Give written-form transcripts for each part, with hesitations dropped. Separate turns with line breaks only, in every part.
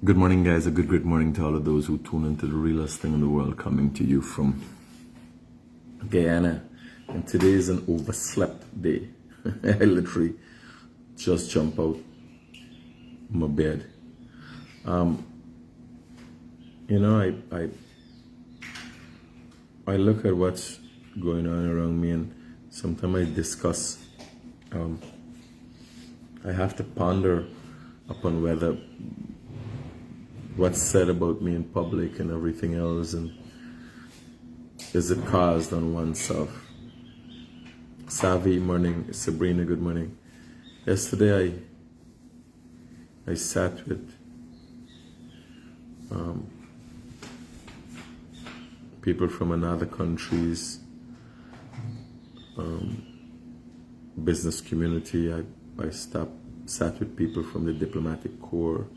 Good morning, guys. A good morning to all of those who tune into the realest thing in the world, coming to you from Guyana. And today is an overslept day. I literally just jump out my bed. I look at what's going on around me, and sometimes I discuss. I have to ponder upon whether what's said about me in public and everything else, and is it caused on oneself? Savvy, morning. Sabrina, good morning. Yesterday I sat with people from another countries, business community. I sat with people from the diplomatic corps.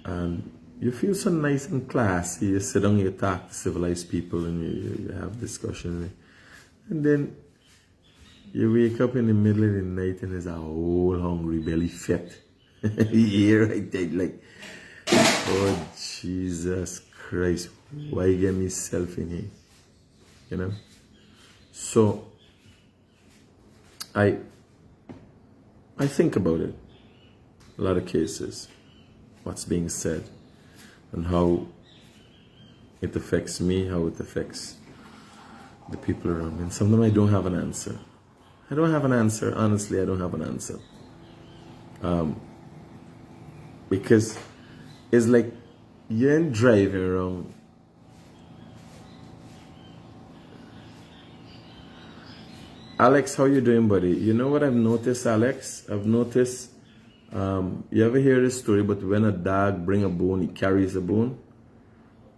And you feel so nice and classy. You sit down, you talk to civilized people, and you have discussion. And then you wake up in the middle of the night and there's a whole hungry belly fit. Here I did like, oh Jesus Christ, why get myself in here? You know? So I think about it. A lot of cases. What's being said and how it affects me, how it affects the people around me. And sometimes I don't have an answer. I don't have an answer. Honestly, I don't have an answer. Because it's like you ain't driving around. Alex, how you doing, buddy? You know what I've noticed, Alex? I've noticed you ever hear this story about when a dog bring a bone, he carries a bone?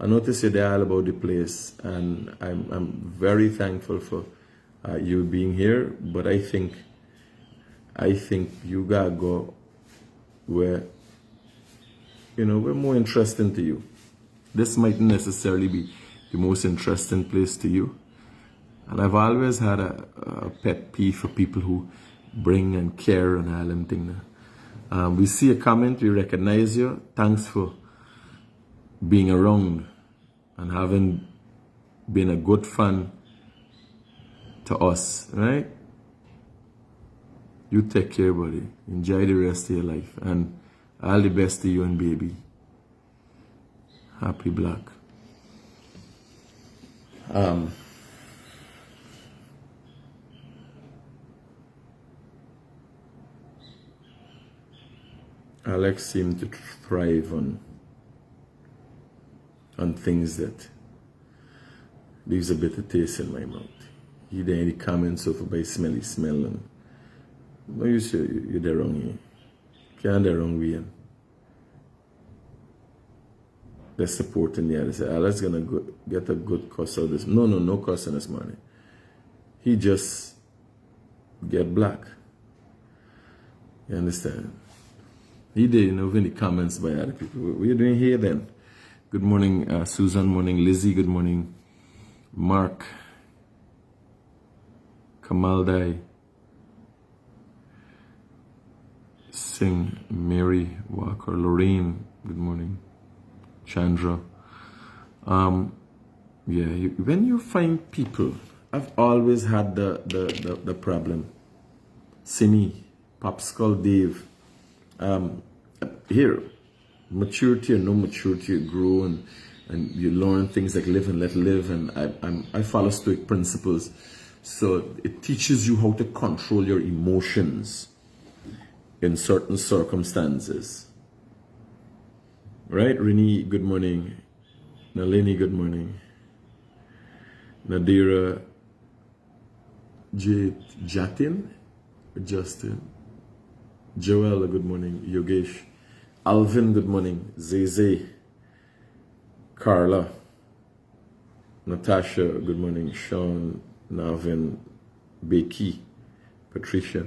I notice you're there all about the place, and I'm very thankful for you being here. But I think you gotta go where we're more interesting to you. This might necessarily be the most interesting place to you. And I've always had a pet peeve for people who bring and care and all them things. We see a comment, we recognize you. Thanks for being around and having been a good fan to us, right? You take care, buddy. Enjoy the rest of your life, and all the best to you and baby. Happy Black. Alex seemed to thrive on things that leaves a bitter taste in my mouth. You did any comments over by smelly smell, and no, you say you're the wrong here. Can't the wrong way. They're supporting the other side. Alex gonna get a good cuss out of this. No cussing this morning. He just get black. You understand? He did, in the comments by other people. What are you doing here then? Good morning, Susan. Morning, Lizzie. Good morning, Mark. Kamaldai. Singh. Mary Walker. Lorraine. Good morning. Chandra. When you find people, I've always had the problem. Simi, Popskull Dave. Here, maturity or no maturity, you grow and you learn things like live and let live, and I follow Stoic principles, so it teaches you how to control your emotions in certain circumstances. Right, Renee, good morning. Nalini, good morning. Nadira, Justin. Joel, good morning. Yogesh. Alvin, good morning. Zeze. Carla. Natasha, good morning. Sean, Navin, Becky, Patricia.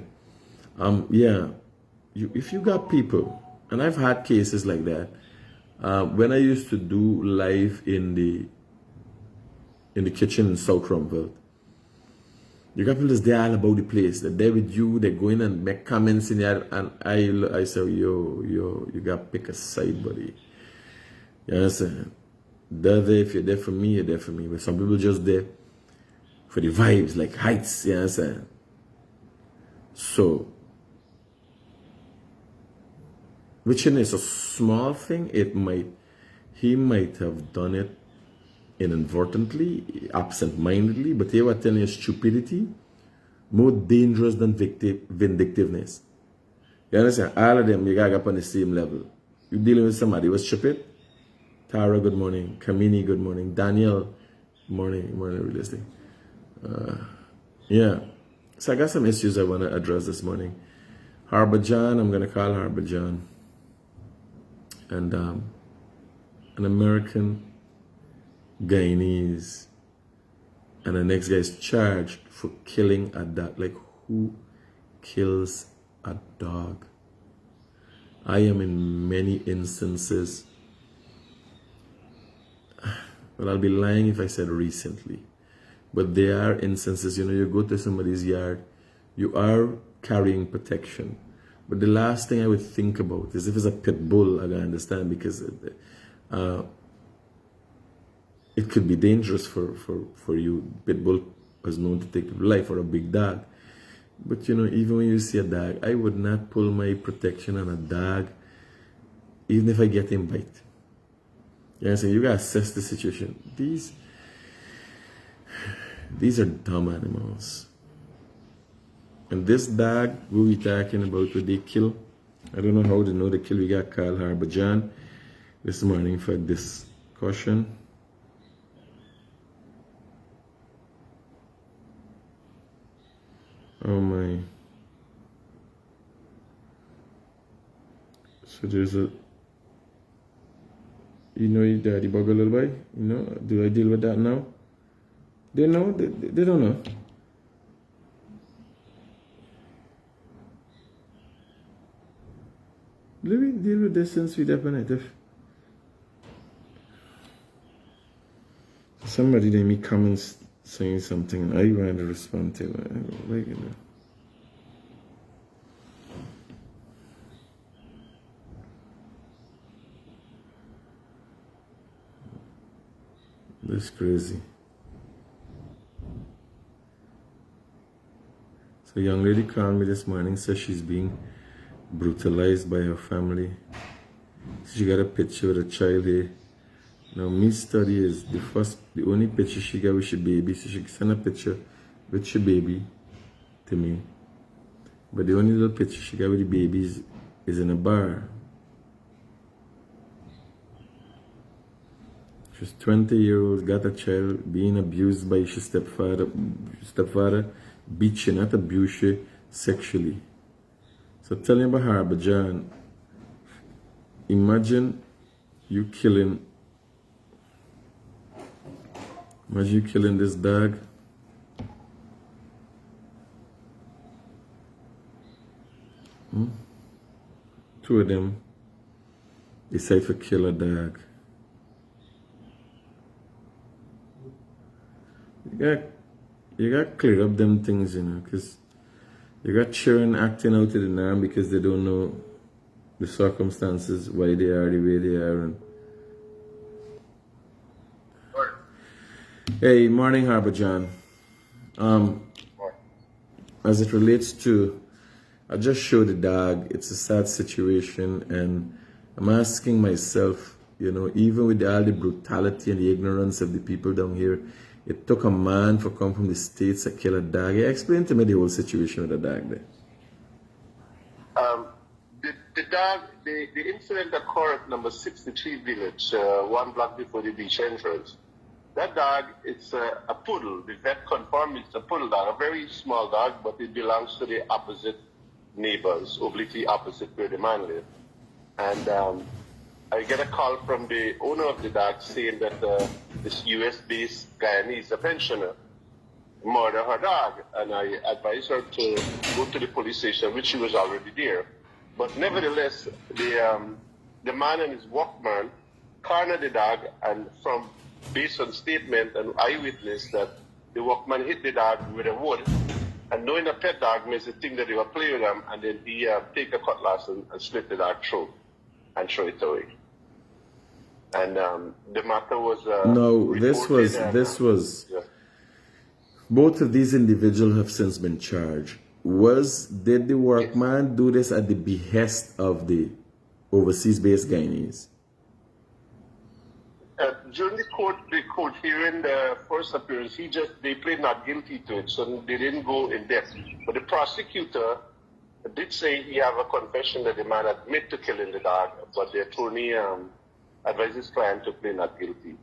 If you got people, and I've had cases like that, when I used to do live in the kitchen in South Rumville, You got people that's there all about the place. They're there with you. They go in and make comments in there. And I say, yo, you got to pick a side, buddy. You understand? They're there. If you're there for me, you're there for me. But some people just there for the vibes, like heights. You understand? So, which is a small thing. He might have done it inadvertently, absent-mindedly, but they were telling you stupidity more dangerous than vindictiveness. You understand? All of them, you got up on the same level. You dealing with somebody who was stupid. Tara, good morning. Kamini, good morning. Daniel, morning, real estate. Yeah. So I got some issues I want to address this morning. Harbor John, I'm going to call Harbor John. And an American Guyanese, and the next guy is charged for killing a dog. Like, who kills a dog? I am in many instances, well, I'll be lying if I said recently, but there are instances, you go to somebody's yard, you are carrying protection, but the last thing I would think about is if it's a pit bull. I don't understand, because it could be dangerous for you. Pit bull is known to take life, or a big dog. But even when you see a dog, I would not pull my protection on a dog, even if I get him bite. So you gotta assess the situation. These are dumb animals. And this dog we talking about, what they kill, I don't know how they know they kill. We got called Harbor John this morning for discussion. Oh my. So there's a, your daddy bug a little bit? Do I deal with that now? They know? They don't know. Let me deal with this since we definitive. Somebody they me comments saying something and I want to respond to it. That's crazy. So a young lady called me this morning, says she's being brutalized by her family. She got a picture with a child here. Now, me study is the only picture she got with her baby. So she sent a picture with her baby to me. But the only little picture she got with the babies is in a bar. She's 20-year-old, got a child, being abused by her stepfather, beat she, not abuse she sexually. So tell me about Harbor John. Imagine you killing this dog. Two of them decide to kill a dog. You got to clear up them things, because you got children acting out of the norm because they don't know the circumstances, why they are the way they are. And hey, morning, Harbor John. As it relates to, I just showed the dog. It's a sad situation, and I'm asking myself, even with all the brutality and the ignorance of the people down here, it took a man for come from the States to kill a dog. Explain to me the whole situation with the dog there.
The dog, the incident occurred at number 63 Village, 1 block before the beach entrance. That dog, it's a poodle. The vet confirmed it's a poodle dog, a very small dog, but it belongs to the opposite neighbors, obliquely opposite where the man lives. And I get a call from the owner of the dog saying that this US-based Guyanese, a pensioner, murdered her dog. And I advised her to go to the police station, which she was already there. But nevertheless, the man and his workman cornered the dog, and based on statement and eyewitness, that the workman hit the dog with a wood, and knowing a pet dog makes the thing that they were playing with them, and then he take a cutlass and slit the dog throat and throw it away. And the matter was
no, this was
yeah.
both of these individuals have since been charged. Did the workman do this at the behest of the overseas-based Guyanese?
During the court hearing, the first appearance, they plead not guilty to it, so they didn't go in depth. But the prosecutor did say he have a confession that the man admit to killing the dog, but the attorney advised his client to plead not guilty.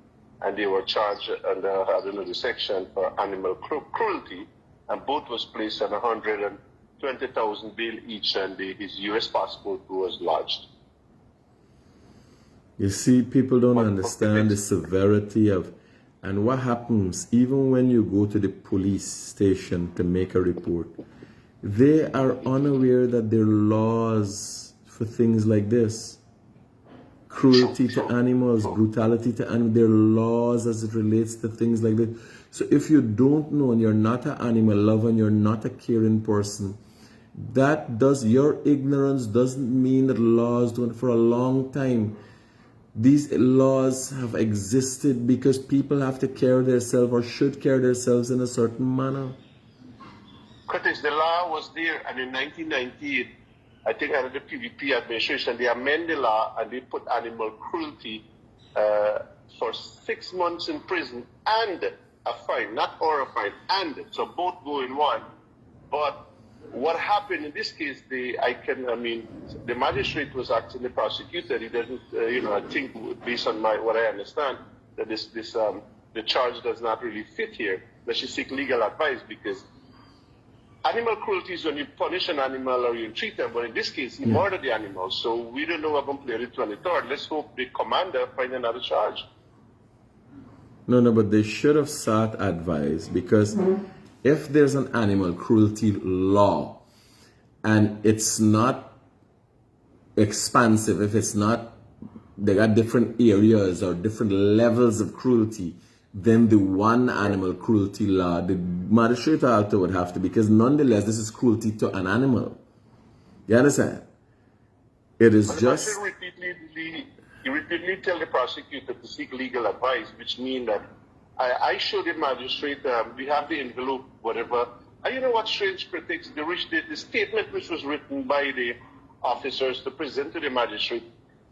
And they were charged under, I don't know, the section for animal cruelty, and both was placed on 120,000 bail each, and his U.S. passport was lodged.
You see, people don't understand the severity of, and what happens even when you go to the police station to make a report. They are unaware that there are laws for things like this. Cruelty to animals, brutality to animals, there are laws as it relates to things like this. So if you don't know and you're not an animal lover and you're not a caring person, your ignorance doesn't mean that laws don't. For a long time, these laws have existed because people have to care themselves or should care themselves in a certain manner.
Critics, the law was there, and in 1998, I think under the PVP administration, they amended the law and they put animal cruelty for 6 months in prison and a fine, not or a fine, and so both go in one. But what happened in this case, the magistrate was asking the prosecutor. He doesn't, I think based on what I understand, that the charge does not really fit here. That she seek legal advice, because animal cruelty is when you punish an animal or you treat them, but in this case, he murdered the animal. So we don't know what going to play the 23rd. Let's hope the commander find another charge.
No, but they should have sought advice, because if there's an animal cruelty law and it's not expansive, if it's not, they got different areas or different levels of cruelty, then the one animal cruelty law, the magistrate also would have to, because nonetheless, this is cruelty to an animal. You understand? It is just...
You repeatedly tell the prosecutor to seek legal advice, which means that I show the magistrate, we have the envelope, whatever. And you know what, strange critics, the statement which was written by the officers to present to the magistrate.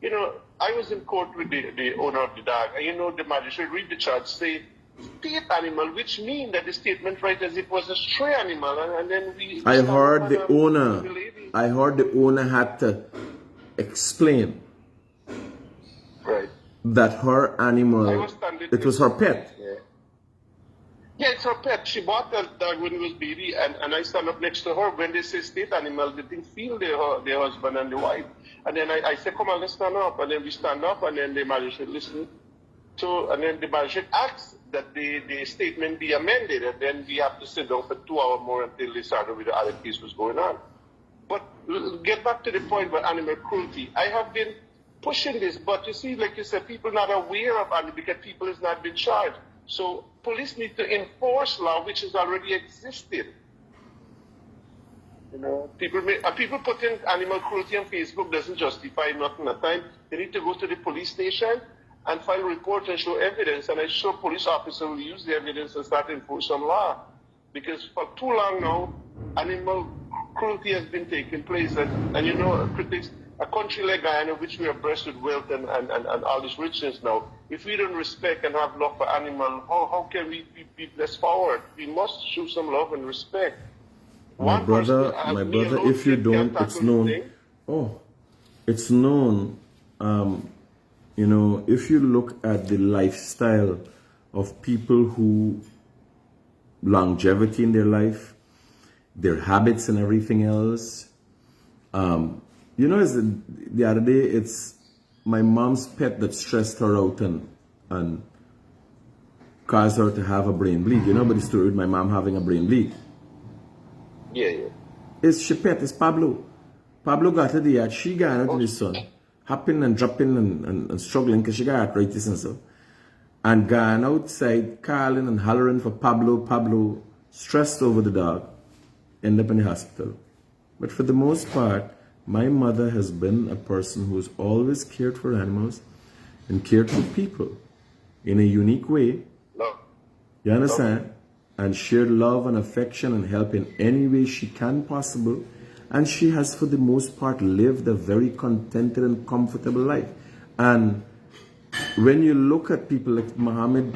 I was in court with the owner of the dog, and the magistrate read the charge, say state animal, which means that the statement right as it was a stray animal, and then
I heard the owner had to explain that her animal, it was her pet.
Yeah, it's her pet. She bought that dog when it was baby, and I stand up next to her. When they say state animal, they didn't feel their husband and the wife. And then I say, come on, let's stand up. And then we stand up, and then the magistrate listen. And then the magistrate asks that the statement be amended, and then we have to sit down for 2 hours more until they started with the other case was going on. But get back to the point about animal cruelty. I have been pushing this, but you see, like you said, people not aware of animal because people has not been charged. So police need to enforce law which has already existed. People putting animal cruelty on Facebook doesn't justify nothing at time. They need to go to the police station and file a report and show evidence. And I'm sure police officers will use the evidence and start enforcing some law. Because for too long now, animal cruelty has been taking place. And critics, a country like Guyana, which we are blessed with wealth and all this richness now, if we don't respect and have love for animals, how can we be blessed forward? We must show some love and respect.
My brother, if you don't, it's known. It's known. If you look at the lifestyle of people who longevity in their life, their habits and everything else. The other day, it's my mom's pet that stressed her out and caused her to have a brain bleed. You know about the story with my mom having a brain bleed?
Yeah.
It's she pet, it's Pablo. Pablo got to the yard, she got out to the sun, hopping and dropping and struggling because she got arthritis and so. and gone outside calling and hollering for Pablo. Pablo, stressed over the dog, end up in the hospital. But for the most part, my mother has been a person who's always cared for animals and cared for people in a unique way.
No.
You understand? And shared love and affection and help in any way she can possible. And she has, for the most part, lived a very contented and comfortable life. And when you look at people like Muhammad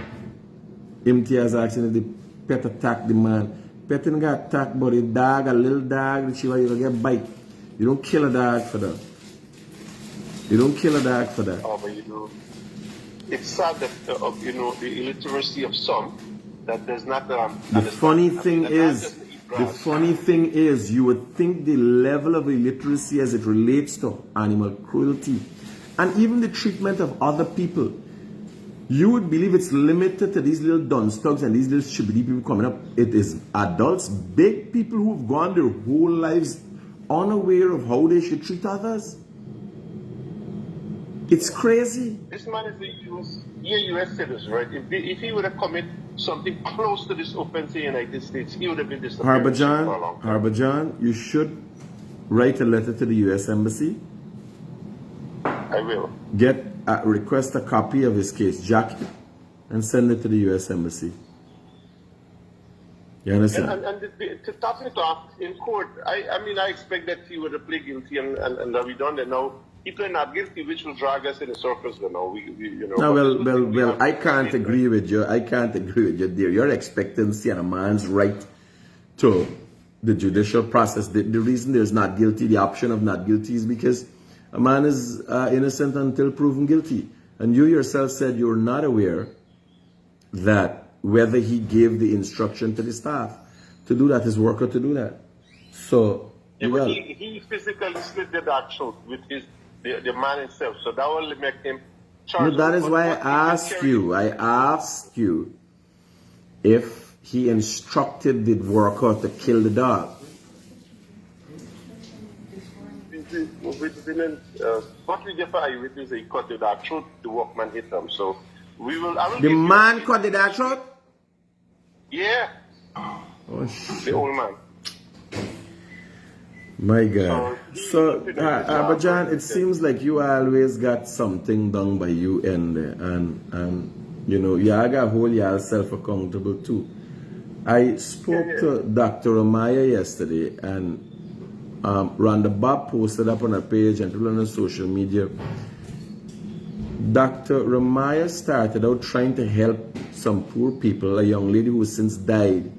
Imtiaz asking if the pet attacked the man, pet didn't get attacked, but a dog, a little dog, the chihuahua, you get bite. You don't kill a dog for that. You don't kill a dog for that.
Oh, but you know, it's sad that you know, the illiteracy of some that does not.
The funny thing is, you would think the level of illiteracy as it relates to animal cruelty and even the treatment of other people, you would believe it's limited to these little dunstugs and these little shibbity people coming up. It is adults, big people who've gone their whole lives unaware of how they should treat others. It's crazy.
This man is a US citizen, right? If he would have committed something close to this offense in the United States, he would have been disappeared for a long time.
Harbor John, you should write a letter to the US Embassy.
I will.
Request a copy of his case jacket and send it to the US Embassy. You understand?
And to top it off, in court, I mean, I expect that he would have pleaded guilty and that we done that now. He pled not guilty, which will drag us in a circus, you know. You know.
No, well, I can't agree with you. I can't agree with you, dear. Your expectancy and a man's right to the judicial process. The reason there's not guilty, the option of not guilty, is because a man is innocent until proven guilty. And you yourself said you're not aware that whether he gave the instruction to the staff to do that, his worker to do that. So,
yeah, well, he physically slit the dog throat with the man himself. So that will make him charged.
No, that is why I asked you if he instructed the worker to kill the dog.
What we get for eyewitness, he cut the dog throat, the workman hit him. So
the man cut the dog throat?
Yeah.
Oh, shit.
The old man.
My God. So, but John, it seems like you always got something done by you and you know, you gotta hold yourself accountable too. I spoke to Dr. Amaya yesterday, and Rhonda Bob posted up on her page and people on her social media. Dr. Ramaya started out trying to help some poor people, a young lady who since died.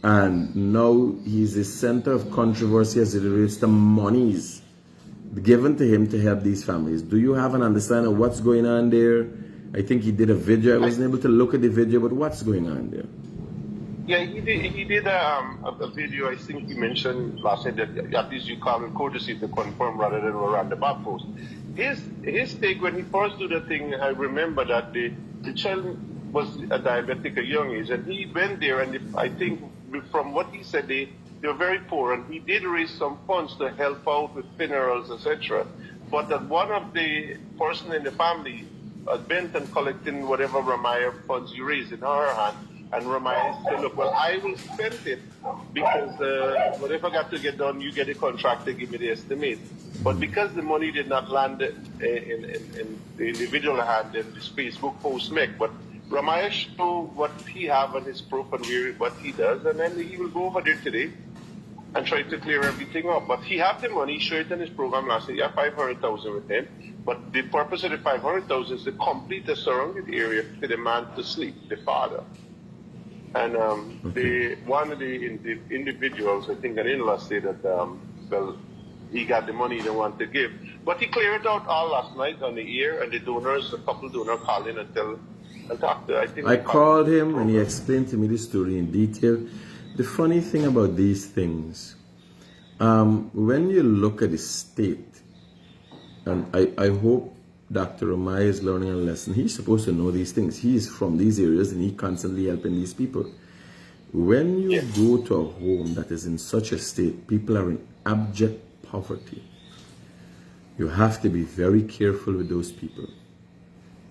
And now he's a center of controversy as it relates to monies given to him to help these families. Do you have an understanding of what's going on there? I think he did a video. I wasn't able to look at the video, but what's going on there?
Yeah, he did a video. I think he mentioned last night that at least you call it courtesy to confirm rather than around the bar post. His take when he first did the thing, I remember that the child was a diabetic at a young age, and he went there, and I think from what he said, they were very poor, and he did raise some funds to help out with funerals, etc. But that one of the person in the family bent and collecting whatever Ramaya funds you raised in her hand, and Ramaya said, look, well, I will spend it because whatever got to get done, you get a contract to give me the estimate. But because the money did not land in the individual hand, then this Facebook post make. But Ramaya show what he have on his proof and what he does, and then he will go over there today and try to clear everything up. But he have the money, show it in his program last year. He have 500,000 with him. But the purpose of the 500,000 is to complete the surrounding area for the man to sleep, the father. And one of the individuals, I think an in-law, said that, well, he got the money he didn't want to give. But he cleared it out all last night on the air, and the donors, a couple donors called in and talked to, I
called him, and he explained to me the story in detail. The funny thing about these things, when you look at the state, and I hope Dr. Ramaya is learning a lesson. He's supposed to know these things. He is from these areas, and he constantly helping these people. When you go to a home that is in such a state, people are in abject poverty. You have to be very careful with those people.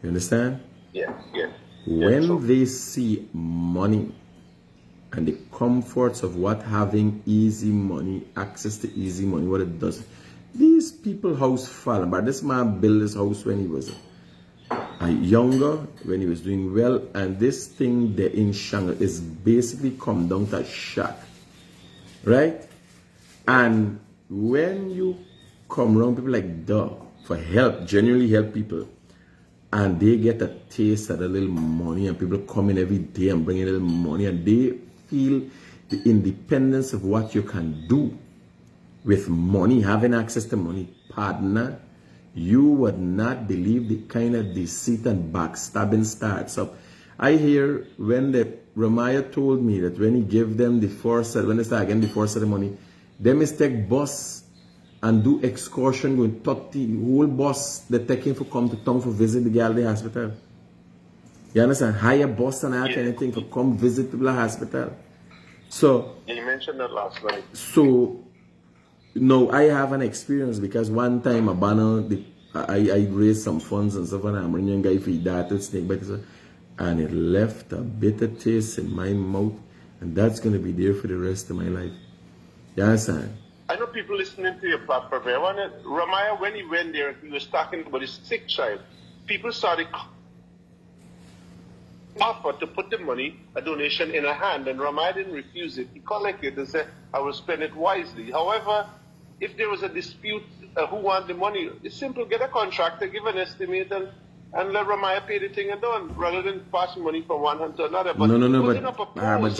You understand?
Yeah, yeah.
When they see money and the comforts of what having easy money, access to easy money, what it does, these people house fallen. But this man built his house when he was younger, when he was doing well, and this thing there in Shanghai is basically come down to a shack, right? And when you come around people like that for help, genuinely help people, and they get a taste of a little money, and people come in every day and bring in a little money, and they feel the independence of what you can do with money, having access to money, partner, you would not believe the kind of deceit and backstabbing starts up. I hear when the Ramaya told me that when he gave them the first, when they start getting the first ceremony, they mistake bus and do excursion going 30, whole bus they take him for come to town for visit the girl at the hospital. You understand? Hire bus and anything for come visit the hospital. So
you mentioned that last night.
So no, I have an experience because one time I raised some funds and stuff, and I'm bringing a guy for that snake bite, and it left a bitter taste in my mouth, and that's gonna be there for the rest of my life. You understand?
I know people listening to your platform. I wanted Ramaya, when he went there, he was talking about his sick child. People started offer to put the money, a donation in a hand, and Ramaya didn't refuse it. He collected and said, I will spend it wisely. However, if there was a dispute, who want the money, it's simple, get a contractor, give an estimate, and let Ramaya pay the thing and done, rather than pass money from one hand to another. But
but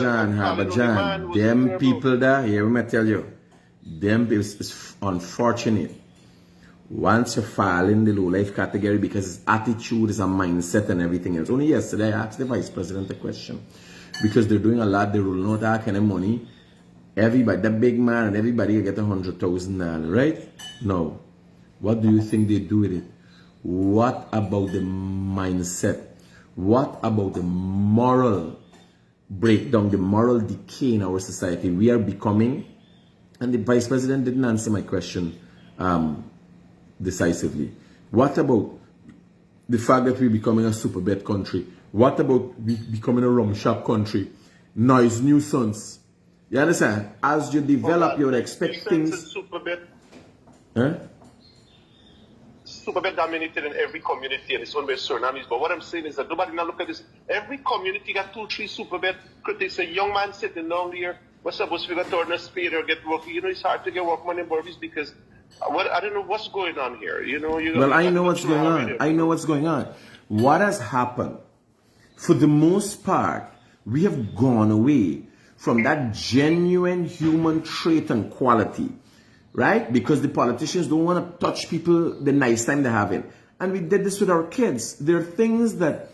John, them people there, here, let me tell you, them is unfortunate. Once you fall in the low life category because his attitude is a mindset and everything else. Only yesterday I asked the vice president a question because they're doing a lot, they will not have any money. Everybody, the big man and everybody will get $100,000, right? No. What do you think they do with it? What about the mindset? What about the moral breakdown, the moral decay in our society? We are becoming, and the vice president didn't answer my question decisively. What about the fact that we're becoming a super bet country? What about becoming a rum shop country? Noise nuisance. You understand? As you develop, you would expect things.
Super bet.
Huh?
Super bet dominated in every community and it's owned by tsunamis. But what I'm saying is that nobody now look at this. Every community got 2, 3 super bet critics. A young man sitting down here was supposed to turn a spade or get work. You know, it's hard to get workman in Burmese because I don't know what's going on here. You know,
well, I know what's going on. I know what's going on. What has happened? For the most part, we have gone away from that genuine human trait and quality, right? Because the politicians don't want to touch people the nice time they're having. And we did this with our kids. There are things that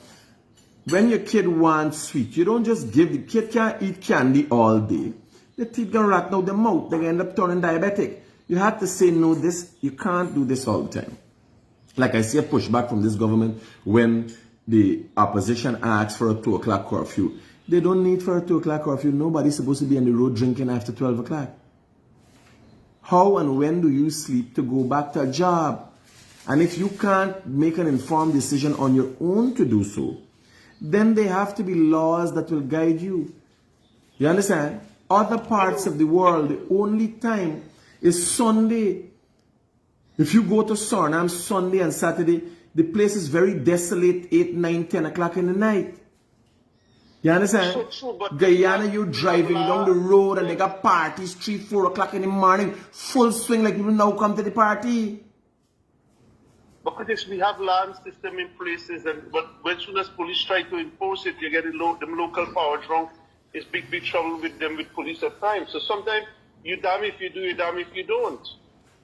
when your kid wants sweet, you don't just give. The kid can't eat candy all day. The teeth gonna rot out the mouth. They end up turning diabetic. You have to say, no, this, you can't do this all the time. Like I see a pushback from this government when the opposition asks for a 2 o'clock curfew. They don't need for a 2 o'clock curfew. Nobody's supposed to be on the road drinking after 12 o'clock. How and when do you sleep to go back to a job? And if you can't make an informed decision on your own to do so, then there have to be laws that will guide you. You understand? Other parts of the world, the only time is Sunday. If you go to Suriname Sunday and Saturday, the place is very desolate, 8, 9, 10 o'clock in the night. You understand?
So true, but
Guyana, you're driving down the road and they got parties 3, 4 o'clock in the morning, full swing like people now come to the party.
Because we have land system in places, but as soon as police try to enforce it, you get them local power drunk. It's big trouble with them with police at times. So sometimes you damn if you do, you damn if you don't.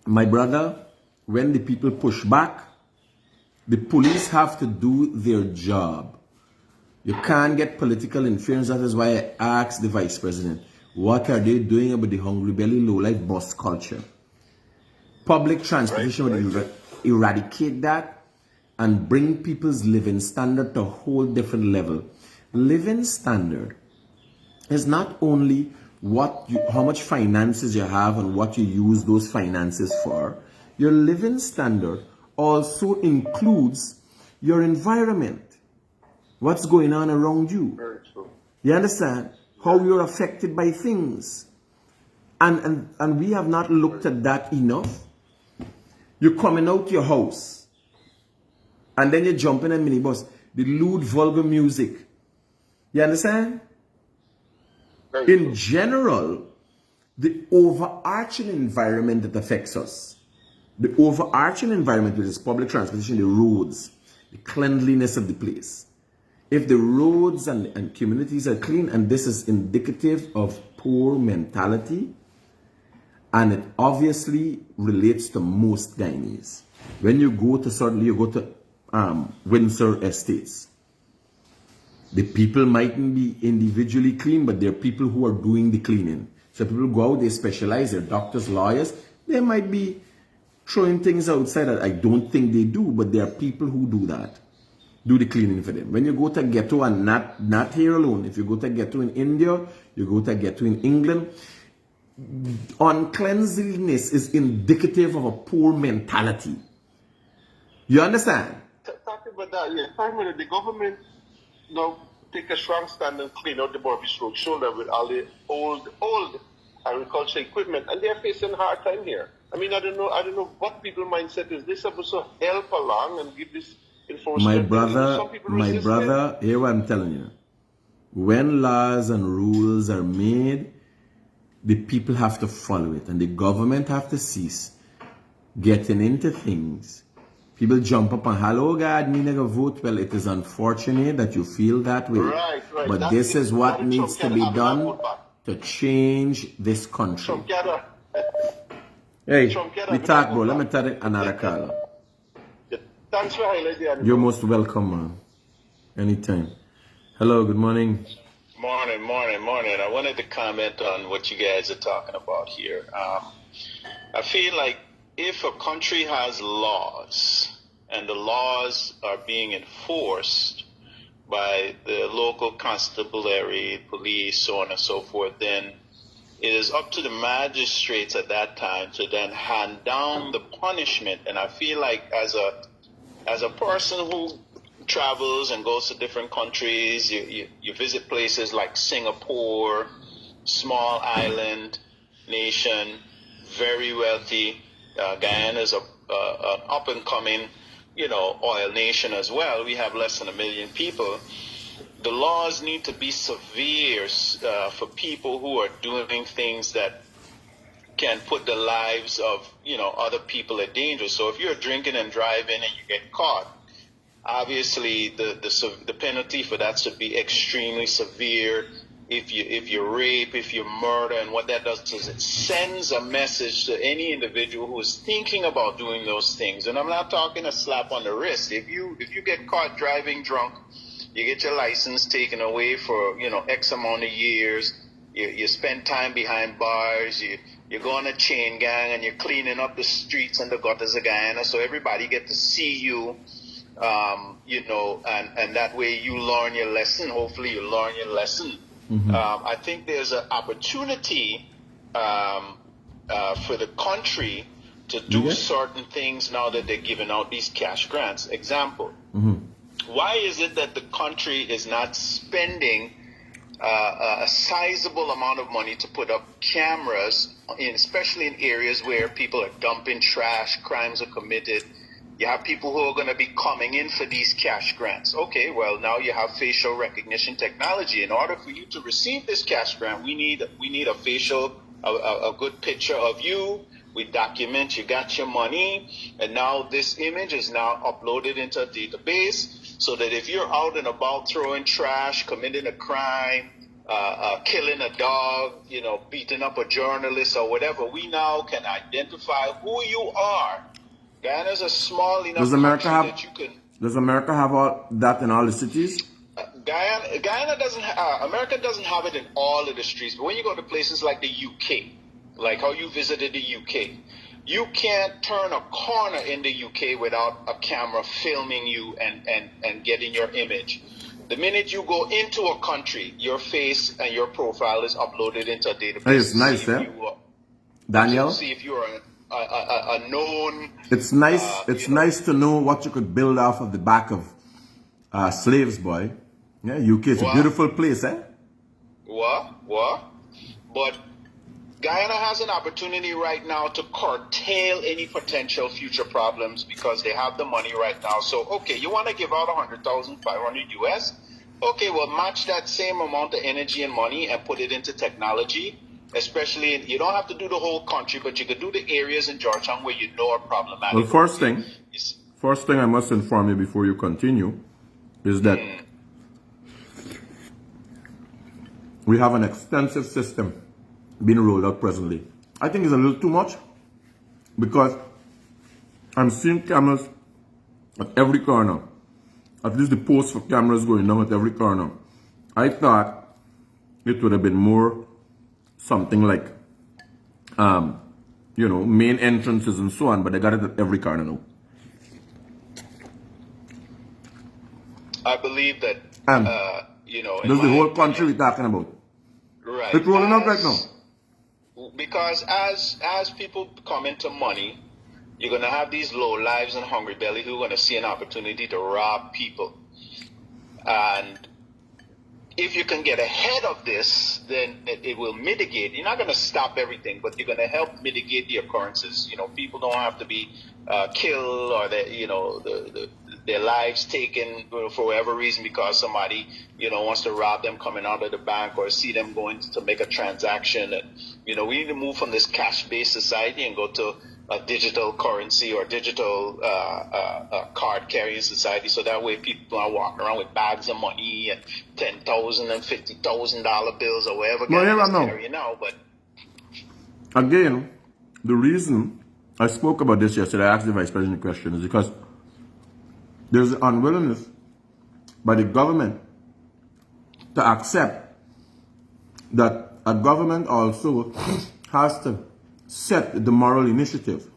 My brother, when the people push back, the police have to do their job. You can't get political interference. That is why I asked the vice president, what are they doing about the hungry belly, low life bus culture? Public transportation would eradicate that and bring people's living standard to a whole different level. Living standard is not only how much finances you have and what you use those finances for. Your living standard also includes your environment. what's going on around you.
Very true.
You understand? How you're affected by things. And we have not looked at that enough. You're coming out your house, and then you jump in a minibus. The lewd, vulgar music. You understand?
Very
In
true.
general, the overarching environment that affects us, the overarching environment, which is public transportation, the roads, the cleanliness of the place. If the roads and communities are clean, and this is indicative of poor mentality, and it obviously relates to most Guyanese. When you go to Windsor Estates, the people mightn't be individually clean, but there are people who are doing the cleaning. So people go out, they specialize, they're doctors, lawyers. They might be throwing things outside that I don't think they do, but there are people who do that, do the cleaning for them. When you go to ghetto, and not here alone, if you go to ghetto in India, you go to ghetto in England, uncleanliness is indicative of a poor mentality. You understand?
Talking about that, yeah. Talking about the government, take a strong stand and clean out the Barbie Road shoulder with all the old agriculture equipment, and they're facing a hard time here. I mean, I don't know what people's mindset is. They're supposed to help along and give this enforcement.
My brother, hear what I'm telling you. When laws and rules are made, the people have to follow it, and the government have to cease getting into things. People jump up and hello God, me never vote. Well, it is unfortunate that you feel that way.
Right.
But this is what needs to be done to change this country. Hey, we talk, bro. Let me tell you another caller.
Thanks for highlighting.
You're most welcome, man. Anytime. Hello, good morning.
Morning. I wanted to comment on what you guys are talking about here. I feel like if a country has laws and the laws are being enforced by the local constabulary, police, so on and so forth, then it is up to the magistrates at that time to then hand down the punishment. And I feel like as a person who travels and goes to different countries, you visit places like Singapore, small island nation, very wealthy. Guyana is an up-and-coming, oil nation as well. We have less than 1 million people. The laws need to be severe for people who are doing things that can put the lives of, other people in danger. So if you're drinking and driving and you get caught, obviously the penalty for that should be extremely severe. If you rape, if you murder, and what that does is it sends a message to any individual who is thinking about doing those things. And I'm not talking a slap on the wrist. If you get caught driving drunk, you get your license taken away for X amount of years. You spend time behind bars. You go on a chain gang and you're cleaning up the streets and the gutters of Guyana, so everybody get to see you. And that way you learn your lesson. Hopefully you learn your lesson. Mm-hmm. I think there's an opportunity for the country to do certain things now that they're giving out these cash grants. Example, why is it that the country is not spending a sizable amount of money to put up cameras, especially in areas where people are dumping trash, crimes are committed? You have people who are going to be coming in for these cash grants. Okay, well, now you have facial recognition technology. In order for you to receive this cash grant, we need a good picture of you. We document you got your money, and now this image is now uploaded into a database so that if you're out and about throwing trash, committing a crime, killing a dog, beating up a journalist or whatever, we now can identify who you are. Guyana's a small enough country that you can.
Does America have all that in all the cities?
Guyana doesn't. America doesn't have it in all of the streets. But when you go to places like the UK, like how you visited the UK, you can't turn a corner in the UK without a camera filming you and getting your image. The minute you go into a country, your face and your profile is uploaded into a database.
Hey, it's nice, Daniel?
See if you're a known.
It's nice. It's nice to know what you could build off of the back of slaves, boy. Yeah, UK is a beautiful place, eh?
What? But Guyana has an opportunity right now to curtail any potential future problems because they have the money right now. So, okay, you want to give out 100,500 US? Okay, well, match that same amount of energy and money and put it into technology. Especially, you don't have to do the whole country, but you could do the areas in Georgetown where you know are problematic.
Well, first thing I must inform you before you continue is that we have an extensive system being rolled out presently. I think it's a little too much because I'm seeing cameras at every corner. At least the posts for cameras going on at every corner. I thought it would have been more something like, main entrances and so on, but they got it at every corner now.
I believe that,
There's the whole country we're talking about.
Right.
It's rolling out right now.
Because as people come into money, you're going to have these lowlives and hungrybellies who are going to see an opportunity to rob people. And if you can get ahead of this, then it will mitigate. You're not going to stop everything, but you're going to help mitigate the occurrences. People don't have to be killed or their lives taken for whatever reason because somebody wants to rob them coming out of the bank or see them going to make a transaction. And we need to move from this cash-based society and go to a digital currency or digital card-carrying society, so that way people are walking around with bags of money and $10,000 and $50,000 bills or whatever carrying now. But
again, the reason I spoke about this yesterday, I asked the Vice President a question, is because there's an unwillingness by the government to accept that a government also has to set the moral initiative,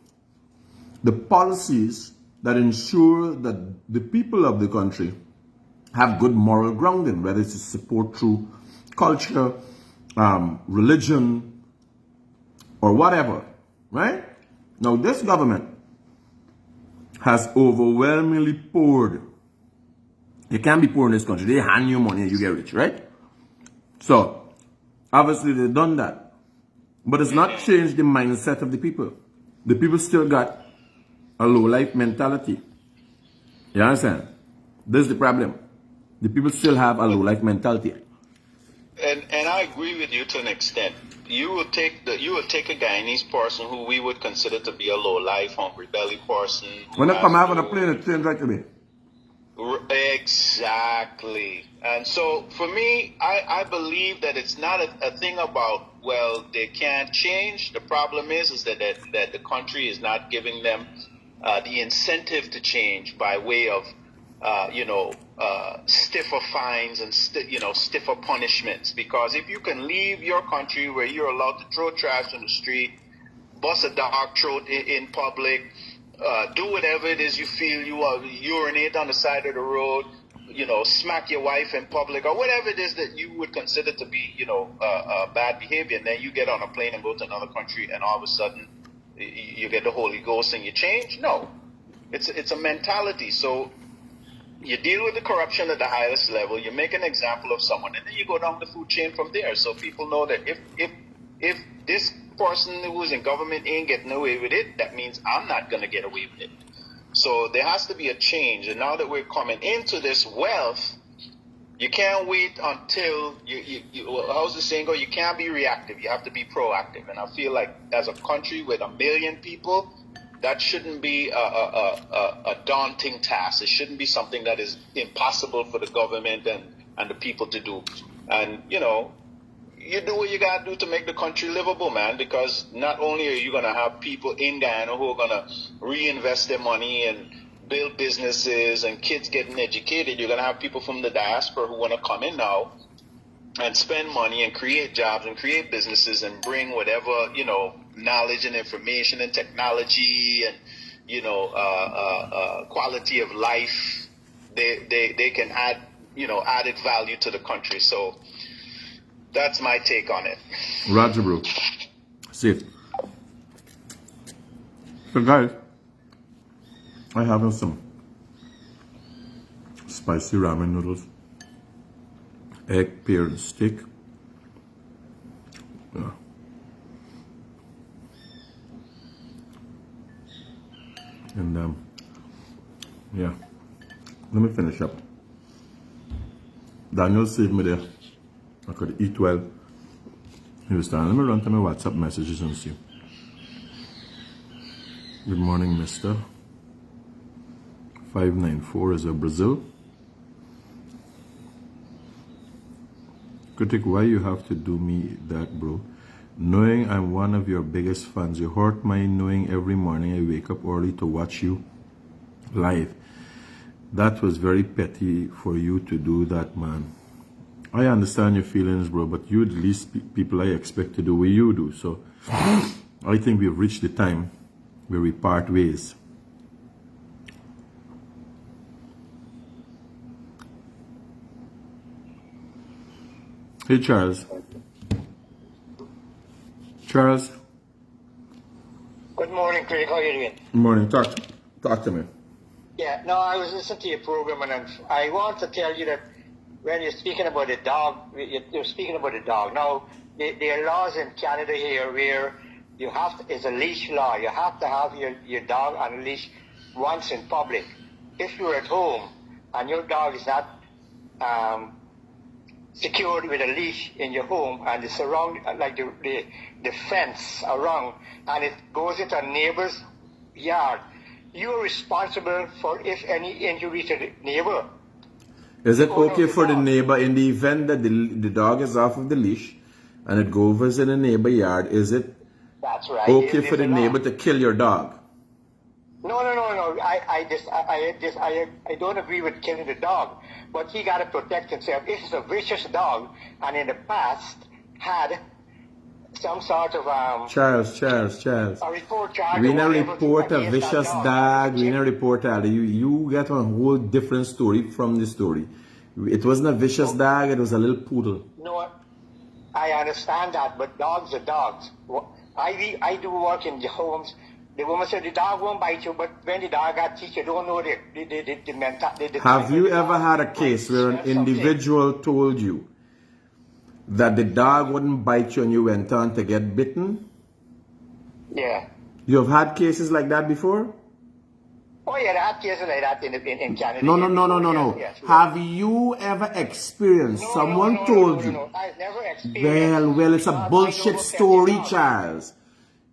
the policies that ensure that the people of the country have good moral grounding, whether it's support through culture, religion, or whatever, right? Now, this government has overwhelmingly poured. You can't be poor in this country. They hand you money and you get rich, right? So, obviously they've done that. But it's not changed the mindset of the people. The people still got a low-life mentality. You understand? This is the problem. The people still have a low-life mentality.
And I agree with you to an extent. You will take a Guyanese person who we would consider to be a low-life, hungry belly person.
When I come out on a plane, it changes right to me.
Exactly. And so for me, I believe that it's not a thing about, well, they can't change. The problem is that the country is not giving them the incentive to change by way of, stiffer fines and, stiffer punishments. Because if you can leave your country where you're allowed to throw trash on the street, bust a dog throat in public, do whatever it is you feel, urinate on the side of the road, smack your wife in public, or whatever it is that you would consider to be, bad behavior, and then you get on a plane and go to another country, and all of a sudden you get the Holy Ghost and you change? No. It's a mentality. So you deal with the corruption at the highest level, you make an example of someone, and then you go down the food chain from there. So people know that if this person who's in government ain't getting away with it, that means I'm not going to get away with it. So there has to be a change. And now that we're coming into this wealth, you can't wait until how's the saying go? You can't be reactive. You have to be proactive. And I feel like as a country with 1 million people, that shouldn't be a daunting task. It shouldn't be something that is impossible for the government and the people to do. And, you do what you got to do to make the country livable, man, because not only are you going to have people in Guyana who are going to reinvest their money and build businesses and kids getting educated, you're going to have people from the diaspora who want to come in now and spend money and create jobs and create businesses and bring whatever, knowledge and information and technology and, quality of life they can add, added value to the country. So that's my take on it.
Roger, bro. See it. So, guys, I have some spicy ramen noodles. egg, pear, and stick. Yeah. And yeah, let me finish up. Daniel saved me there. I could eat well. He was down. Let me run to my WhatsApp messages and see. Good morning, Mr. 594 is a Brazil. Critic, why you have to do me that, bro? Knowing I'm one of your biggest fans, you hurt my knowing every morning I wake up early to watch you live. That was very petty for you to do that, man. I understand your feelings, bro, but you're the least people I expect to do what you do. So I think we've reached the time where we part ways. Hey, Charles. Charles.
Good morning, Craig. How are you doing?
Good morning. Talk to me.
Yeah, no, I was listening to your program, and I want to tell you that when you're speaking about a dog, you're speaking about a dog. Now, there are laws in Canada here where you have to, it's a leash law. You have to have your dog on a leash once in public. If you're at home and your dog is not secured with a leash in your home, and it's around like the fence around, and it goes into a neighbor's yard, you're responsible for if any injury to the neighbor.
Is it okay for the neighbor, in the event that the dog is off of the leash and it goes in the neighbor yard, is it
That's right.
okay for the neighbor to kill your dog?
No. I don't agree with killing the dog, but he got to protect himself. If it's a vicious dog, and in the past had some sort of
Charles.
a report charge.
We not report a vicious dog. We not report that. You get a whole different story from the story. It wasn't a vicious dog. It was a little poodle.
No, I understand that, but dogs are dogs. I do work in the homes. The woman said the dog won't bite you, but when the dog got teeth, you don't know the mentality.
Have you ever had a case where an individual told you that the dog wouldn't bite you and you went on to get bitten?
Yeah.
You have had cases like that before?
Oh yeah, there are cases like that in Canada.
No.
Yes, yes.
Have you ever experienced someone told you?
No. I've never experienced.
Well, it's a bullshit story, Charles.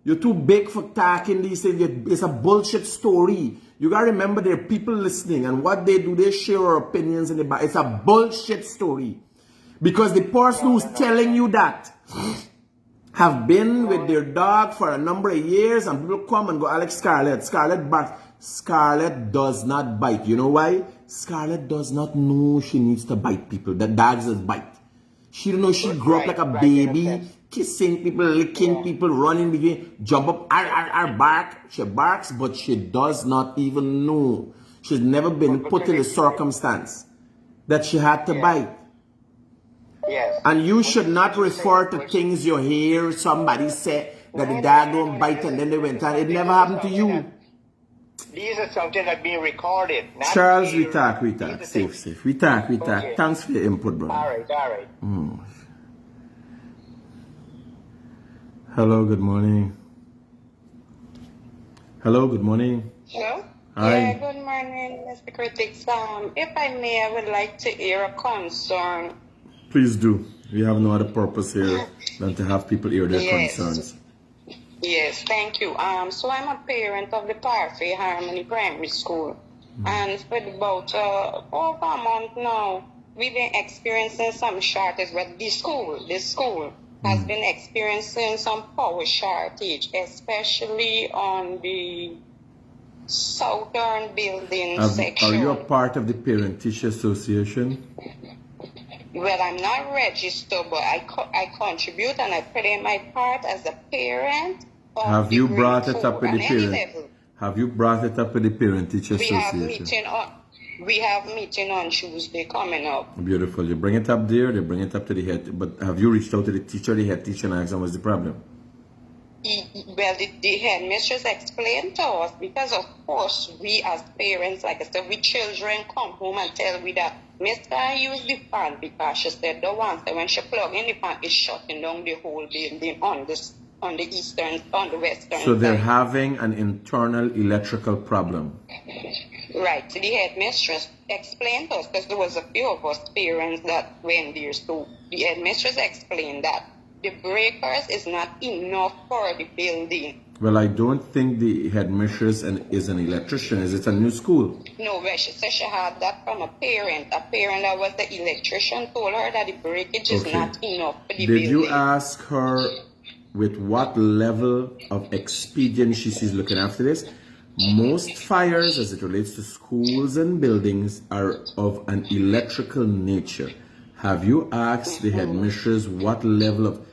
You're too big for talking these things. It's a bullshit story. You gotta remember there are people listening, and what they do, they share our opinions in the back. It's a bullshit story. Because the person who's telling you that have been with their dog for a number of years, and people come and go, Alex, Scarlett barks. Scarlett does not bite. You know why? Scarlett does not know she needs to bite people. That dogs just bite. She don't know she grew up like a baby, kissing people, licking people, running between, jump up, bark. She barks, but she does not even know. She's never been put in a circumstance that she had to bite.
Yes.
And you should not refer to things you hear somebody say that the dog don't bite and then they went on. It never happened to you.
These are something that being recorded.
Charles, we talk. Safe. We talk.
Okay.
Thanks for your input, brother.
All right.
Hello, good morning.
Hello?
Hi.
Yeah, good morning, Mr. Critic. If I may, I would like to air a concern.
Please do. We have no other purpose here than to have people air their concerns.
Yes, thank you. So I'm a parent of the Parfait Harmony Primary School. And for about over a month now, we've been experiencing some shortage. But this school has been experiencing some power shortage, especially on the southern building section.
Are you a part of the Parent Teacher Association?
Well, I'm not registered, but I contribute and I play my part as a parent.
Have you brought it up with the parent? Have you brought it up with the Parent Teacher Association?
We have meeting on Tuesday coming up.
Beautiful. You bring it up there, they bring it up to the head. But have you reached out to the teacher, the head teacher, and asked them what's the problem?
the headmistress explained to us, because of course we as parents, like I said, we children come home and tell we that Mr. use the fan because she said the one that when she plug in the fan it's shutting down the whole building on the western
So they're
side.
having an internal electrical problem.
Right. The headmistress explained to us, because there was a few of us parents that went there. So the headmistress explained that the breakers is not enough for the building.
Well, I don't think the headmistress is an electrician. Is it a new school?
No, well, she said she had that from a parent. A parent that was the electrician told her that the breakage is not enough for the building.
Did you ask her with what level of expediency she's looking after this? Most fires, as it relates to schools and buildings, are of an electrical nature. Have you asked the headmistress what level of,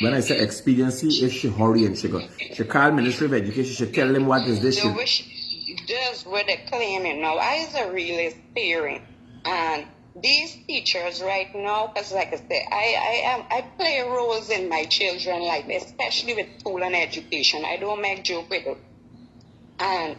when I say expediency, if she hurry and she call Ministry of Education, she tell them what is this?
That's what they're claiming now. I is a realist parent, and these teachers right now, because like I said, I play roles in my children life, especially with school and education. I don't make joke with it. And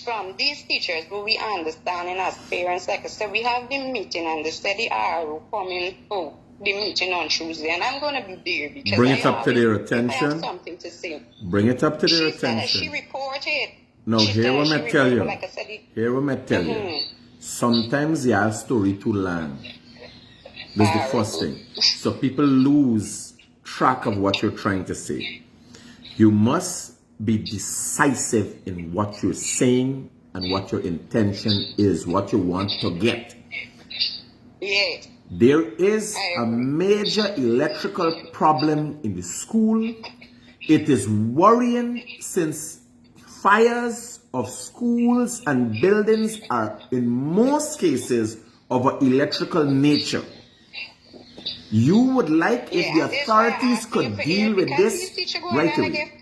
from these teachers, what we understanding as parents, like I said, we have the meeting and they said the RO coming for the meeting on Tuesday, and I'm going to be there because
bring it up to their
I have
attention.
something to say.
Bring it up to their
She said
attention.
she reported.
No, here what I tell you.
Like I said,
Here what I tell you. Sometimes your story too long. That's the first thing. So people lose track of what you're trying to say. You must be decisive in what you're saying and what your intention is, what you want to get.
yes.
There is a major electrical problem in the school. It is worrying since fires of schools and buildings are in most cases of an electrical nature. You would like if the authorities could deal with this right away.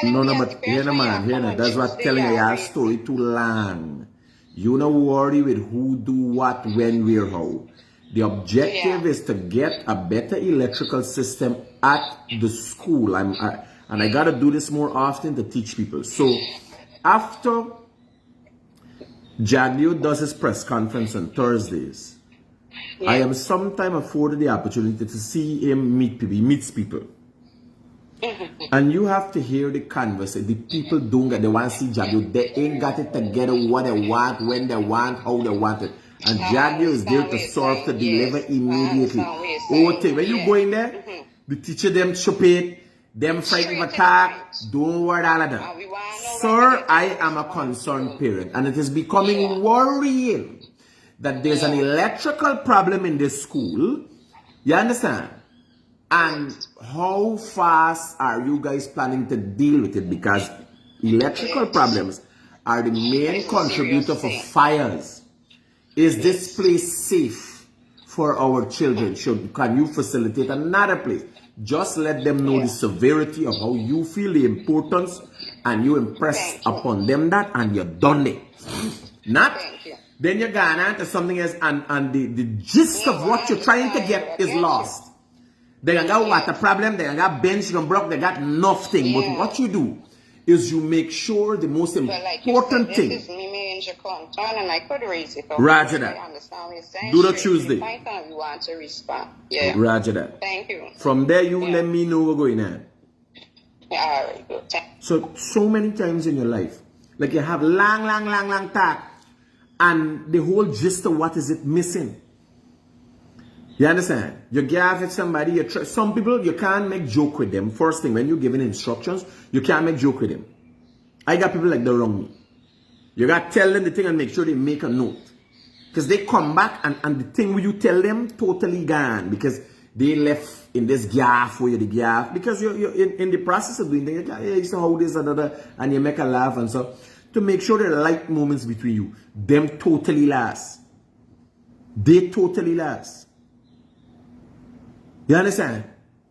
No, but here no man, that's what telling you your story too long. You know worry with who do what, when, where, how. The objective is to get a better electrical system at the school. And I gotta do this more often to teach people. So after Jagdio does his press conference on Thursdays, I am sometime afforded the opportunity to see him meet people. He meets people. And you have to hear the conversation. The people don't get, they want to see Jagdio. They ain't got it together what they want, when they want, how they want it. And Jagdio is there to serve, to deliver immediately. Okay, when you go in there, the teacher them chupate, them frightened of attack, don't worry all of that. Sir, I am a concerned parent, and it is becoming worrying that there's an electrical problem in this school. You understand? And how fast are you guys planning to deal with it? Because electrical problems are the main contributor for fires. Is this place safe for our children? Can you facilitate another place? Just let them know the severity of how you feel, the importance, and you impress upon them that, and you're done it. Not, then you're going on to something else, and the gist of what you're trying to get is lost. They got water problem, they got bench, they broke, they got nothing. But what you do is you make sure the most important thing.
This is me major concern, and I could raise it up.
Roger that.
I understand what you're saying.
Do the Tuesday.
You want to respond. Yeah.
Roger that.
Thank you.
From there, you let me know what's going on.
Yeah, all right, good.
So many times in your life, like you have long talk, and the whole gist of what is it missing. You understand? You give it somebody, some people, you can't make joke with them. First thing, when you're giving instructions, you can't make joke with them. I got people like that around me. You got to tell them the thing and make sure they make a note. Because they come back and the thing where you tell them totally gone. Because they left in this gaff where you're the gaff. Because you're in the process of doing things. You say how this and that, and you make a laugh and so. To make sure there are light moments between you. Them totally last. They totally last. You understand?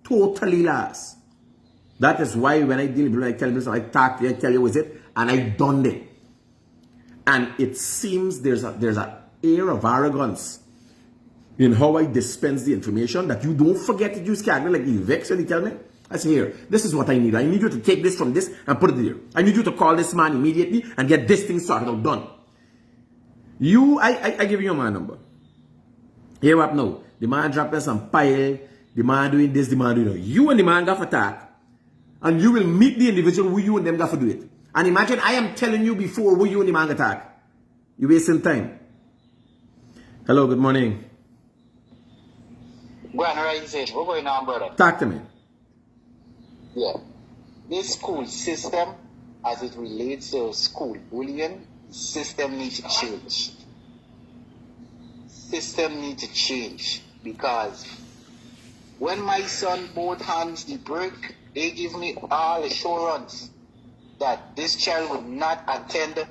Totally last. That is why when I deal with people, I tell them, I talk to you, I tell you what's it, and I done it. And it seems there's an air of arrogance in how I dispense the information that you don't forget to use character like you vex when you tell me. I say, here, this is what I need. I need you to take this from this and put it there. I need you to call this man immediately and get this thing sorted out, done. I give you my number. Here what now? The man dropping some pile, the man doing this, the man doing that. You and the man got to talk. And you will meet the individual who you and them got to do it. And imagine I am telling you before who you and the man got to talk. You're wasting time. Hello, good morning.
Go on, right, what's going on, brother?
Talk to me.
Yeah. This school system, as it relates to school bullying, system needs to change. System needs to change because when my son both hands the brake, they give me all assurance that this child would not attend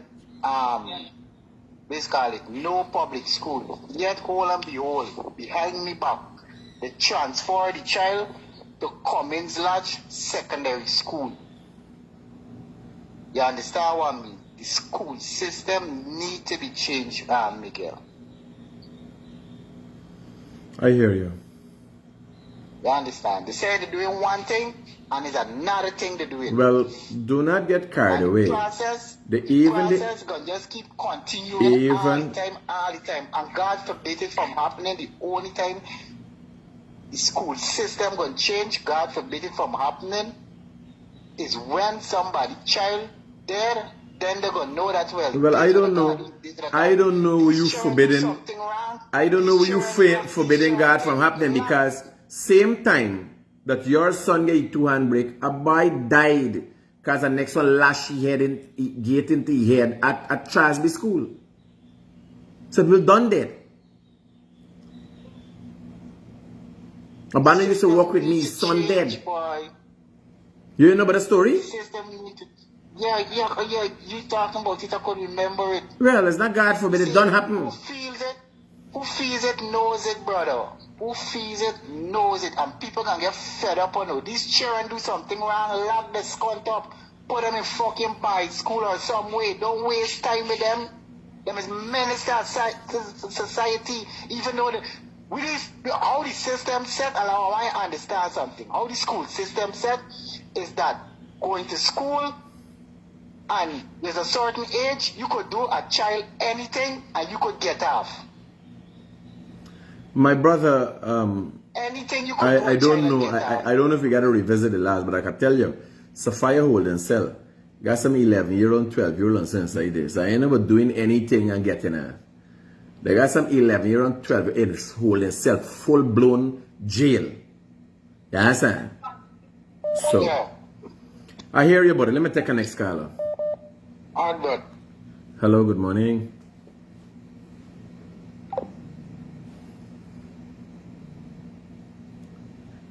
let's call it no public school. Yet whole and behold, behind me back, they transfer the child to Cummins Lodge Secondary School. You understand what I mean? The school system need to be changed, Miguel.
I hear you.
You understand? They say they're doing one thing and it's another thing they're doing.
Well, do not get carried away.
The process gonna just keep continuing all the time. And God forbid it from happening. The only time the school system gonna change, God forbid it from happening, is when somebody child there, then they're gonna know that
well, I don't know. I don't know where you forbidden. I don't know where you forbidding God from happening because same time that your son get 2-hand break, a boy died because the next one lash he head in gate into his head at Trasby School. So we've done that. Abandon used to work with me, his son dead. You know about the story?
Yeah, you talking about it, I could remember it.
Well, it's not God forbid, it don't happen.
Who feels it knows it, brother. Who feels it knows it. And people can get fed up on it. These children do something wrong, lock the scunt up, put them in fucking by school or some way. Don't waste time with them. Them is menace to society, even though how the system set, allow I understand something. How the school system set is that going to school and there's a certain age, you could do a child anything and you could get off.
My brother,
anything you could
I don't know. I don't know if we got to revisit the last, but I can tell you, Sapphire holding cell. Got some 11-year-old, 12-year-old inside there. So I ain't never doing anything and getting her. They got some 11-year-old, 12-year-old holding cell, full-blown jail. You understand? So, yeah. I hear you, buddy. Let me take a next caller.
All good.
Hello, good morning.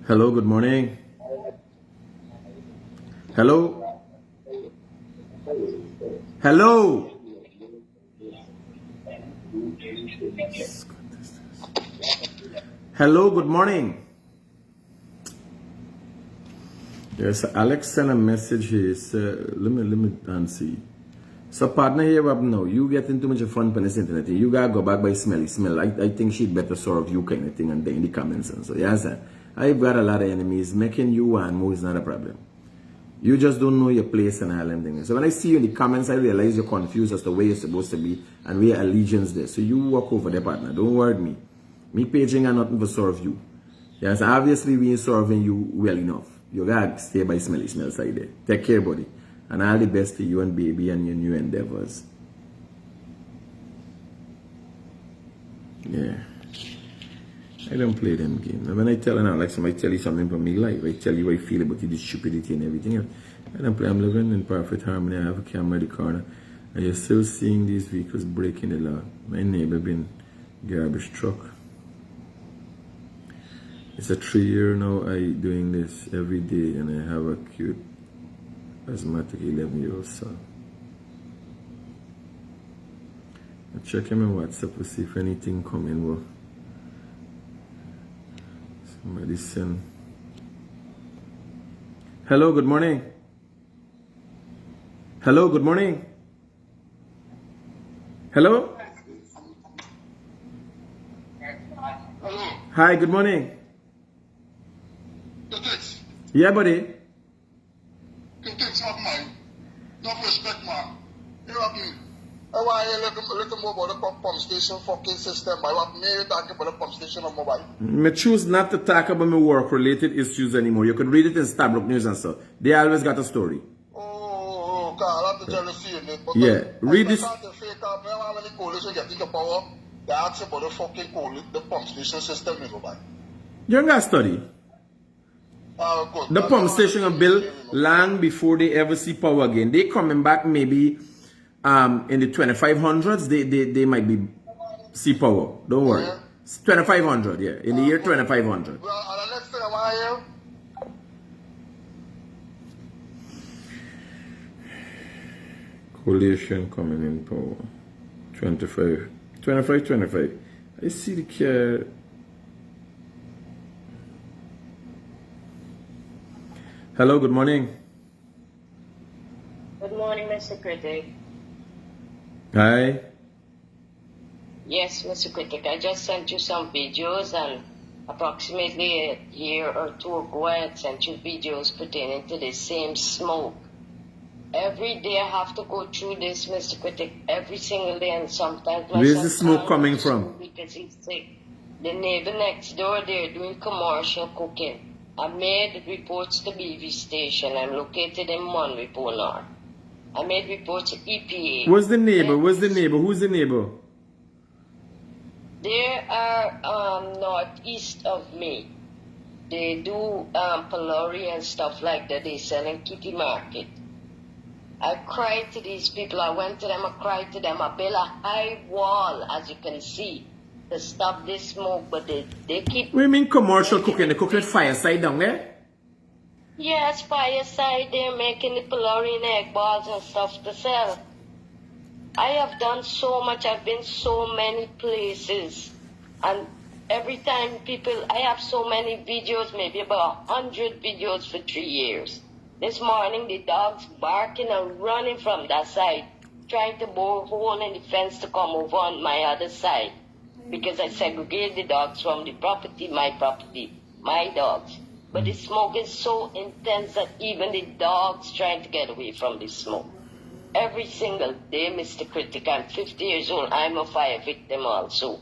Hello, good morning. Hello? Hello? Hello, good morning. Yes, Alex sent a message here. Let me answer. So partner here now, you getting too much fun on this internet. You gotta go back by smelly smell. I think she'd better serve you kind of thing and then in the comments and so yes sir. I've got a lot of enemies. Making you one more is not a problem. You just don't know your place and all them things. So when I see you in the comments, I realize you're confused as to where you're supposed to be and where allegiance there. So you walk over there, partner. Don't worry me. Me paging and nothing to serve you. Yes, obviously we ain't serving you well enough. You gotta stay by smelly smell side there. Take care, buddy. And all the best to you and baby and your new endeavors. Yeah. I don't play them games. When I tell you, like somebody tell you something from me life, I tell you what I feel about the stupidity and everything else. I don't play. I'm living in perfect harmony. I have a camera in the corner. And you're still seeing these vehicles breaking the law. My neighbor been garbage truck. It's a 3-year now I doing this every day and I have a cute asthmatic 11-year-old son. I check him on WhatsApp to see if anything coming. Well, somebody send. Hello, good morning. Hello, good morning. Hello?
Hello.
Hi, good morning. Yeah, buddy.
You take some of mine. Don't respect, man. You know what I mean? I want to look more about the pump station fucking system. I want me to talk about the pump station on mobile.
Me choose not to talk about my work-related issues anymore. You could read it in Stabrook News and stuff. They always got a story.
Oh, Carl, I'm the jealousy in it. But
Yeah, read this.
I can't fake up. I want many coalition getting the power. They ask about the fucking the pump station system in mobile.
You got study.
Good.
The pump station are built long before they ever see power again. They coming back maybe in the 2500s. They might be see power. Don't worry.
Yeah.
2500, yeah. In the year 2500.
Well, and the next thing I want to hear.
Coalition coming in power. 25. I see the care. Hello, good morning.
Good morning, Mr. Critic.
Hi.
Yes, Mr. Critic, I just sent you some videos, and approximately a year or two ago, I had sent you videos pertaining to the same smoke. Every day I have to go through this, Mr. Critic, every single day, and sometimes my
Where's
son
the smoke
can't
coming
go to school
from?
because he's sick. The neighbor next door, they're doing commercial cooking. I made reports to BV station. I'm located in Monrepo North. I made reports to EPA.
Where's the neighbor? Who's the neighbor?
They are northeast of me. They do Polari and stuff like that. They sell in Kitty Market. I cried to these people. I went to them. I cried to them. I built a high wall, as you can see, to stop this smoke. But they keep...
What do you mean commercial cooking? They cook at fireside down there?
Yes, fireside. They're making the Polari and egg balls and stuff to sell. I have done so much. I've been so many places. And every time I have so many videos, maybe about 100 videos for 3 years. This morning, the dogs barking and running from that side, trying to bore a hole in the fence to come over on my other side. Because I segregate the dogs from the property, my dogs. But the smoke is so intense that even the dogs trying to get away from the smoke. Every single day, Mr. Critic, I'm 50 years old. I'm a fire victim also.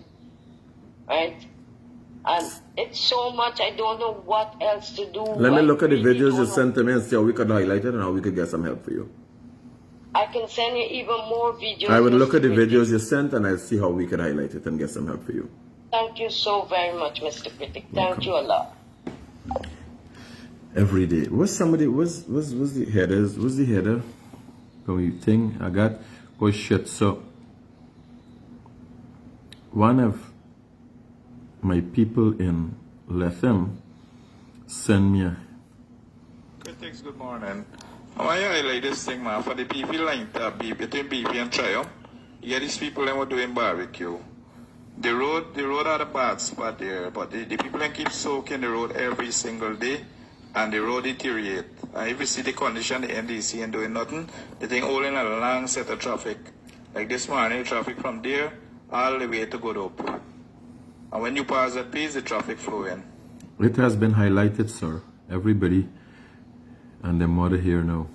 Right? And it's so much, I don't know what else to do.
Let me look at the videos you sent to me and see how we could highlight it and how we could get some help for you.
I can send you even more videos.
I would look at the
Mr. Critic.
videos you sent and I'll see how we could highlight it and get some help for you.
Thank you so very much, Mr. Critic. Thank you a lot.
Every day. What's the headers? What's the header? Can we think? I got, oh shit, so one of my people in Lethem send me a...
Critics, good morning. I want to highlight this thing, man, for the people like between BP and Triumph. You get these people that were doing barbecue. The road had a bad spot there, but the people that keep soaking the road every single day, and the road deteriorate. And if you see the condition, the NDC ain't doing nothing, the thing all in a long set of traffic. Like this morning, traffic from there all the way to Godope. And when you pass that place, the traffic flowing.
It has been highlighted, sir. Everybody and their mother here now.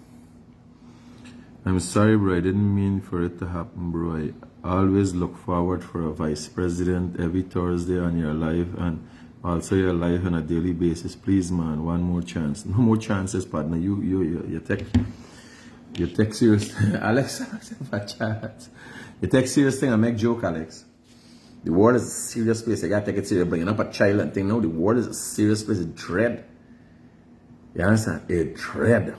I'm sorry, bro. I didn't mean for it to happen, bro. I always look forward for a vice president every Thursday on your live and also your live on a daily basis. Please, man, one more chance. No more chances, partner. You take serious. Alex, you take serious thing and make joke, Alex. The world is a serious place. You gotta take it serious. Bringing up a child and thing. No, the world is a serious place. It's dread. You understand? It's dread.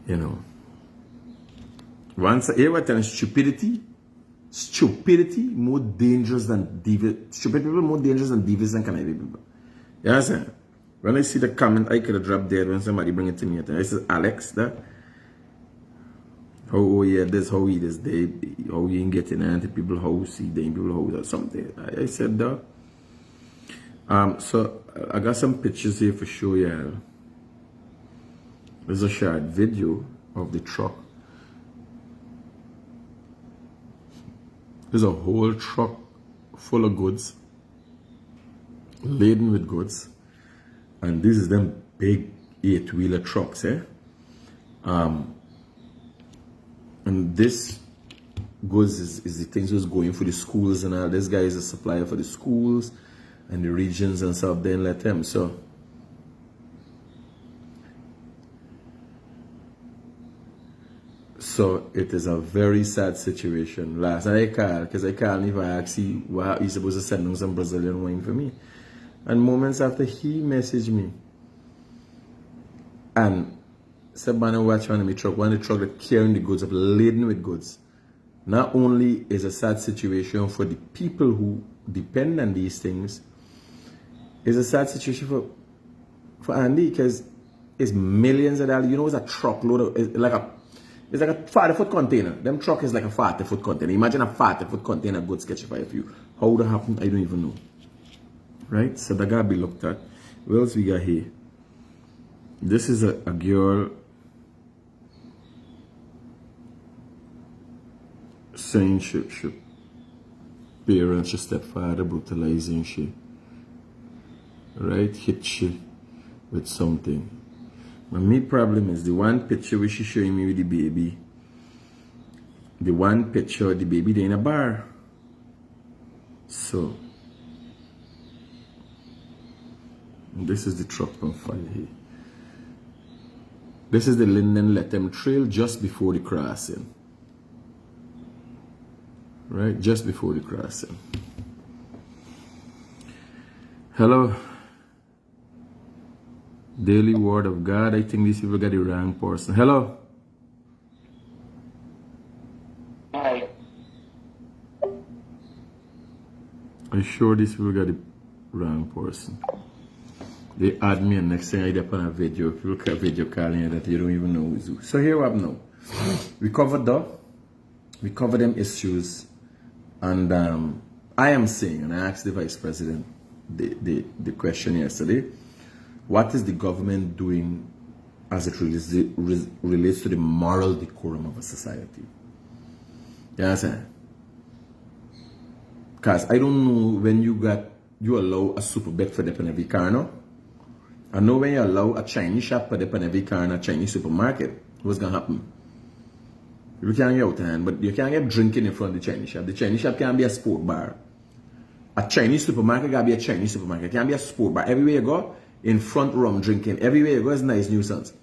You know. Once I ever tell stupidity more dangerous than devious. Stupid people more dangerous than devious and conniving people. You understand? When I see the comment, I could have dropped dead when somebody bring it to me. I said, Alex, that. Oh yeah, this how he this day, how you ain't getting into people's house, see them people's house or something. I said that. So I got some pictures here for show y'all. There's a short video of the truck. There's a whole truck full of goods, laden with goods, And this is them big 8-wheeler trucks, eh? And this goods is the things was going for the schools and all. This guy is a supplier for the schools and the regions and stuff there in Lethem. So it is a very sad situation. Last night I called, because I called if I asked him why he's supposed to send him some Brazilian wine for me. And moments after he messaged me and said, man, watch one of my truck, one of the truck that carrying the goods up, laden with goods. Not only is a sad situation for the people who depend on these things, it's a sad situation for Andy, because it's millions of dollars. You know, it's a truckload of, it's like a 40-foot container. Them truck is like a 40-foot container. Imagine a 40-foot container goods catch fire for you. How would that happen? I don't even know. Right? So that gotta be looked at. What else we got here? This is a girl saying she parents, she stepfather brutalizing she. Right? Hit she with something. My main problem is the one picture which she's showing me with the baby. The one picture of the baby there in a bar. So this is the truck on fire here. This is the Linden Lethem trail just before the crossing. Right? Just before the crossing. Hello. Daily Word of God. I think these people got the wrong person. Hello.
Hi.
I'm sure these people got the wrong person. They add me and next thing I get on a video. People get a video calling you that you don't even know who's who. So here we have now. We covered them issues, and I am saying, and I asked the Vice President the question yesterday, what is the government doing as it relates to the moral decorum of a society? You understand? Because I don't know when you allow a super bet for them in every car, no? I know when you allow a Chinese shop for them in every car in a Chinese supermarket, what's going to happen? You can't get out of hand, but you can't get drinking in front of the Chinese shop. The Chinese shop can't be a sport bar. A Chinese supermarket gotta be a Chinese supermarket. It can't be a sport bar. Everywhere you go, in front room drinking. Everywhere you go is nice nuisance.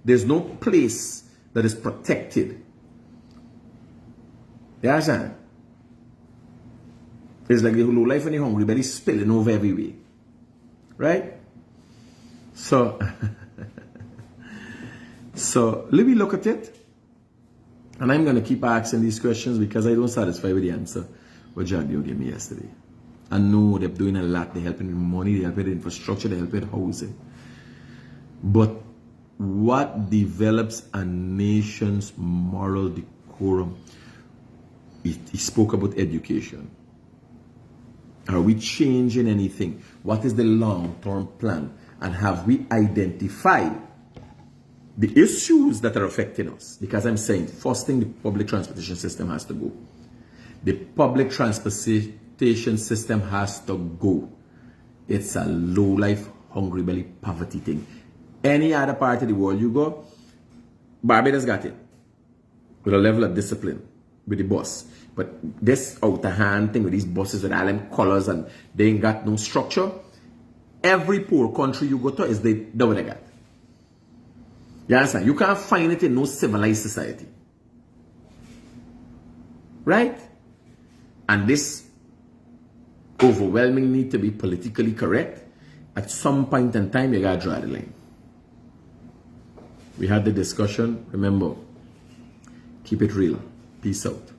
There's no place that is protected. You understand? It's like the low life and the hungry belly spilling over everywhere. Right? So, let me look at it. And I'm going to keep asking these questions because I don't satisfy with the answer what Jagdio gave me yesterday. I know they're doing a lot. They're helping with money, they're helping with infrastructure, they're helping with housing. But what develops a nation's moral decorum? He spoke about education. Are we changing anything? What is the long-term plan? And have we identified the issues that are affecting us? Because I'm saying, first thing, the public transportation system has to go. The public transportation system has to go. It's a low-life, hungry belly, poverty thing. Any other part of the world you go, Barbados got it. With a level of discipline, with the bus. But this out-of-hand thing with these buses with all them colors and they ain't got no structure. Every poor country you go to is the what they got. You understand? You can't find it in no civilized society. Right? And this overwhelming need to be politically correct. At some point in time, you gotta draw the line. We had the discussion. Remember, keep it real. Peace out.